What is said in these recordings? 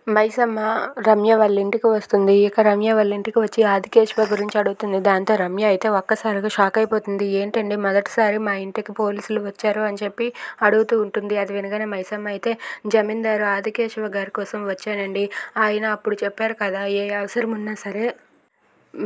మైసమ్మ రమ్య వాళ్ళ ఇంటికి వస్తుంది. ఇక రమ్య వాళ్ళ ఇంటికి వచ్చి ఆదికేశవ గురించి అడుగుతుంది. దాంతో రమ్య అయితే ఒక్కసారిగా షాక్ అయిపోతుంది. ఏంటండి మొదటిసారి మా ఇంటికి పోలీసులు వచ్చారు అని చెప్పి అడుగుతూ ఉంటుంది. అది వినగానే మైసమ్మ అయితే జమీందారు ఆదికేశవ గారి కోసం వచ్చానండి. ఆయన అప్పుడు చెప్పారు కదా, ఏ అవసరం ఉన్నా సరే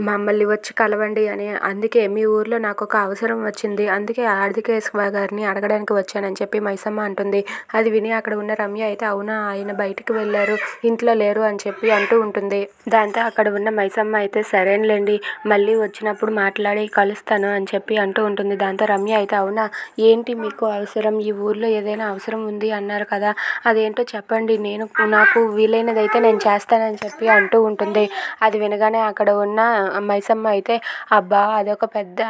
మమ్మల్ని వచ్చి కలవండి అని. అందుకే మీ ఊర్లో నాకు ఒక అవసరం వచ్చింది. అందుకే ఆదికేశవ గారిని అడగడానికి వచ్చానని చెప్పి మైసమ్మ అంటుంది. అది విని అక్కడ ఉన్న రమ్య అయితే అవునా, ఆయన బయటికి వెళ్ళారు, ఇంట్లో లేరు అని చెప్పి అంటూ ఉంటుంది. దాంతో అక్కడ ఉన్న మైసమ్మ అయితే సరేనులేండి, మళ్ళీ వచ్చినప్పుడు మాట్లాడి కలుస్తాను అని చెప్పి అంటూ ఉంటుంది. దాంతో రమ్య అయితే అవునా, ఏంటి మీకు అవసరం, ఈ ఊర్లో ఏదైనా అవసరం ఉంది అన్నారు కదా, అదేంటో చెప్పండి, నాకు వీలైనదైతే నేను చేస్తానని చెప్పి అంటూ ఉంటుంది. అది వినగానే అక్కడ ఉన్న మైసమ్మ అయితే అబ్బా అదొక పెద్ద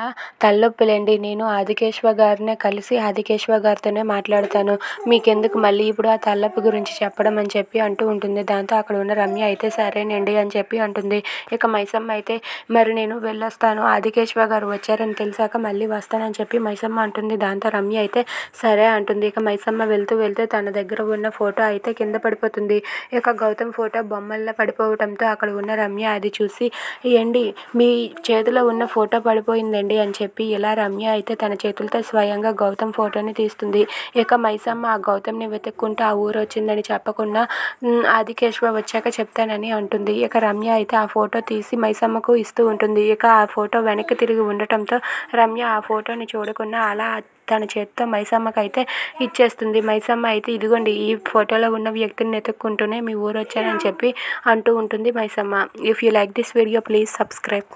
తలనొప్పిలేండి, నేను ఆదికేశవ గారినే కలిసి ఆదికేశవ గారితోనే మాట్లాడతాను, మీకెందుకు మళ్ళీ ఇప్పుడు ఆ తలనొప్పి గురించి చెప్పడం అని చెప్పి అంటూ ఉంటుంది. దాంతో అక్కడ ఉన్న రమ్య అయితే సరేనండి అని చెప్పి అంటుంది. ఇక మైసమ్మ అయితే మరి నేను వెళ్ళొస్తాను, ఆదికేశవ గారు వచ్చారని తెలిసాక మళ్ళీ వస్తానని చెప్పి మైసమ్మ అంటుంది. దాంతో రమ్య అయితే సరే అంటుంది. ఇక మైసమ్మ వెళ్తూ వెళ్తే తన దగ్గర ఉన్న ఫోటో అయితే కింద పడిపోతుంది. ఇక గౌతమ్ ఫోటో బొమ్మల్లో పడిపోవడంతో అక్కడ ఉన్న రమ్య అది చూసి ఏండి మీ చేతిలో ఉన్న ఫోటో పడిపోయిందండి అని చెప్పి ఇలా రమ్య అయితే తన చేతులతో స్వయంగా గౌతమ్ ఫోటోని తీస్తుంది. ఇక మైసమ్మ ఆ గౌతమ్ని వెతుక్కుంటూ ఆ ఊరు వచ్చిందని చెప్పకుండా ఆదికేశవ వచ్చాక చెప్తానని అంటుంది. ఇక రమ్య అయితే ఆ ఫోటో తీసి మైసమ్మకు ఇస్తూ ఉంటుంది. ఇక ఆ ఫోటో వెనక్కి తిరిగి ఉండటంతో రమ్య ఆ ఫోటోని చూడకుండా అలా తన చేతితో మైసమ్మకి అయితే ఇచ్చేస్తుంది. మైసమ్మ అయితే ఇదిగోండి, ఈ ఫోటోలో ఉన్న వ్యక్తిని వెతుక్కుంటూనే మీ ఊరు వచ్చానని చెప్పి అంటూ ఉంటుంది Maisamma. If you like this video please subscribe.